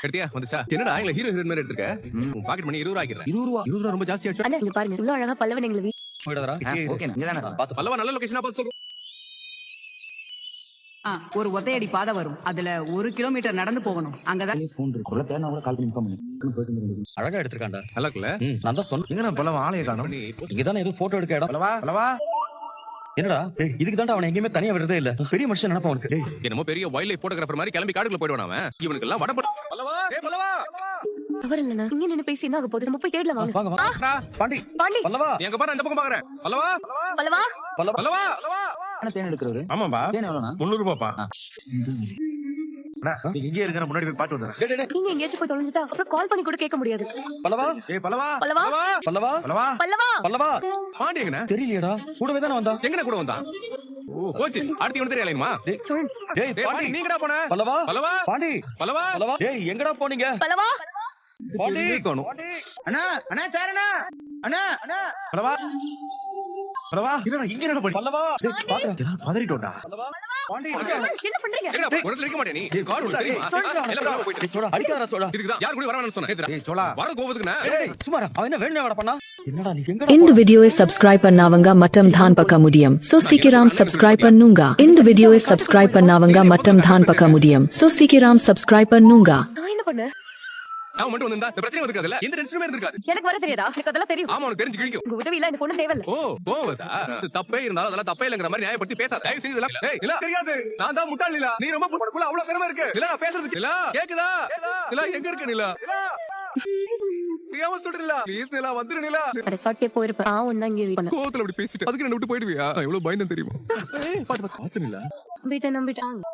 எடுத்தியா வந்துச்சா? என்னடா எங்களை ஹீரோ ஹீரோயின் மாதிரி எடுத்துக்க? உன் பாக்கெட் மணி 20 ரூபாய் ஆக்கிடுறேன். 20 ரூபா ரொம்ப ஜாஸ்தி ஆச்சு. அண்ணா இங்க பாருங்க இவ்வளவு அழகா பல்லவன் எங்களை போயிடாதடா. ஓகே இங்க தான பாத்து பல்லவா நல்ல லொகேஷனா பார்த்து சொல்லு. ஒரு ஒத்தையடி பாதை வரும். அதுல 1 கிலோமீட்டர் நடந்து போகணும். அங்கதான் ஃபோன் இருக்கு. உள்ள தேனா கூட கால் பண்ணி இன்ஃபார்ம் பண்ணு. அழகா எடுத்துருக்காண்டா. நல்லா இருக்குல்ல? நான் தான் சொன்னேன். எங்க பல்லவ ஆளைய காணோம். இங்க தானே ஏதோ போட்டோ எடுக்க இடம். பல்லவா என்னடா இதுக்கு தான்டா அவனை எங்கேயுமே தனியா விடுறதே இல்ல. பெரிய மனுஷன் நினைப்பா அவனுக்கு. டேய் என்னமோ பெரிய வைல்ட் லைஃப் போட்டோகிராஃபர் மாதிரி கிளம்பி காடுக்குள்ள போய்டுவான் அவன். இவனுக்கு எல்லாம் வடபட. பல்லவா ஏய் பல்லவா தவறு இல்லண்ணா. இங்க நின்னு பேசி என்ன ஆக போகுது? நம்ம போய் தேடலாம் வாங்க. வாங்க வாங்க. பாண்டி பாண்டி பல்லவா நீ அங்க பாரு இந்த பக்கம் பாக்குறேன். பல்லவா பல்லவா பல்லவா என்ன தேன் எடுக்கறவரு? ஆமாப்பா தேன் எவ்வளவுனா? 300 ரூபாப்பா. நீ இங்கே இருக்க முன்னாடி போய் பாட்டு வந்துறேன். டேய் டேய் நீங்க எங்கேயாச்சும் போய் தொலைஞ்சிட்டா அப்புறம் கால் பண்ணி கூட கேட்க முடியாது. பல்லவா ஏய் பல்லவா பல்லவா பல்லவா பல்லவா பல்லவா பல்லவா பாண்டி எங்கண்ணா? தெரியலையேடா. கூடவே தானே வந்தான். எங்கண்ணா கூட வந்தான்? ஓ போச்சு. அடுத்து இவனுக்கு தெரியலையுமா? டேய் டேய் பாண்டி பாண்டி நீ எங்கடா போன? பல்லவா பல்லவா பாண்டி பல்லவா பல்லவா டேய் எங்கடா போனீங்க? பல்லவா பாண்டி காணோம். அண்ணா அண்ணா சாரண்ணா அண்ணா அண்ணா பல்லவா பல்லவா என்னடா இங்க என்னடா பண்ணி? பல்லவா டேய் பாக்குறேன். பதறிட்டோம்டா. பாண்டி என்ன பண்றீங்க? எங்கடா ஒரு இடத்துல இருக்க மாட்டே நீ? கால் வந்து தெரியுமா? எல்லாம் போயிட்டு. டேய் சோடா அடிக்காதடா சோடா. இதுக்கு தான் யார் கூட வர வேணாம்னு சொன்னேன். ஏய் சோலா வர கோவத்துக்குனா டேய் சும்மா இரு. அவன் என்ன வேணும்னே வாடா பண்ணா? என்னடா நீ எங்கடா இந்த வீடியோவை சப்ஸ்கிரைப் பண்ணாவங்க மட்டும் தான் பார்க்க முடியும். சோ சீக்கிரம் சப்ஸ்கிரைப் பண்ணுங்க. இந்த வீடியோவை சப்ஸ்கிரைப் பண்ணாவங்க மட்டும் தான் பார்க்க முடியும். சோ சீக்கிரம் சப்ஸ்கிரைப் பண்ணுங்க. நான் என்ன பண்ணேன்? நான் மட்டும் வந்திருந்தா இந்த பிரச்சனை வந்துருக்காதுல்ல? எந்த டென்ஷனுமே இருந்திருக்காது. எனக்கு வர தெரியாதா? எனக்கு அதெல்லாம் தெரியும். ஆமா உனக்கு தெரிஞ்சு கிழிக்கும். உங்க உதவி இல்ல எனக்கு ஒண்ணும் தேவையில்ல. ஓ கோவதா? இது தப்பே இருந்தாலும் அதெல்லாம் தப்பே இல்லங்கிற மாதிரி நியாயப்படுத்தி பேசாத. தயவு செஞ்சு இதெல்லாம் ஏய் இல்ல தெரியாது. நான் தான் முட்டாள் இல்ல. நீ ரொம்ப உனக்குள்ள அவ்வளவு திறமை இருக்கு. இல்ல நான் பேசுறதுக்கு இல்ல. கேக்குதா? இல்ல எங்க இருக்க நிலா? பிரியாம சொல்றீல. ப்ளீஸ் நிலா வந்துரு நிலா. ரெசார்ட்டே போயிருப்பேன். ஆவும் தான் இங்க பண்ண. கோவத்துல அப்படி பேசிட்டு அதுக்கு என்ன விட்டு போயிடுவியா? நான் எவ்வளவு பயந்தேன் தெரியுமா? ஏய் பாத்து பாத்து நிலா. வீட்டை நம்பிட்டாங்க.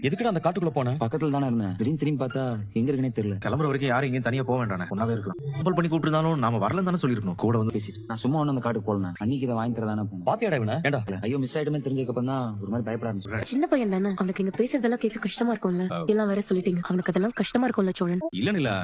எதுக்குடா அந்த காட்டுக்குள்ள போன? பக்கத்துல தானே இருந்தேன். திடீர்னு திரும்பி பார்த்தா எங்க இருக்குனே தெரியல. கிளம்புற வரைக்கும் யாரும் எங்கேயும் தனியா போக வேண்டானே. ஒன்னாவே இருக்கலாம். கம்பல் பண்ணி கூப்பிட்டுருந்தாலும் நாம வரலன்னு தானே சொல்லிருக்கணும். கூட வந்து பேசிட்டு நான் சும்மா ஒண்ணு அந்த காட்டுக்கு போலனே. அன்னைக்கு இதை வாங்கி தரதானே போனேன். பாத்தியாடா இவனை? ஏண்டா ஐயோ மிஸ் ஆயிடுமே தெரிஞ்சதுக்கு அப்புறம் தான் ஒரு மாதிரி பயப்பட ஆரம்பிச்சேன். சின்ன பையன் தானே. அவனுக்கு இங்க பேசுறதெல்லாம் கேட்க கஷ்டமா இருக்கும்ல. எல்லாம் வேற சொல்லிட்டீங்க. அவனுக்கு அதெல்லாம் கஷ்டமா இருக்கும்ல சோழன். இல்ல நிலா.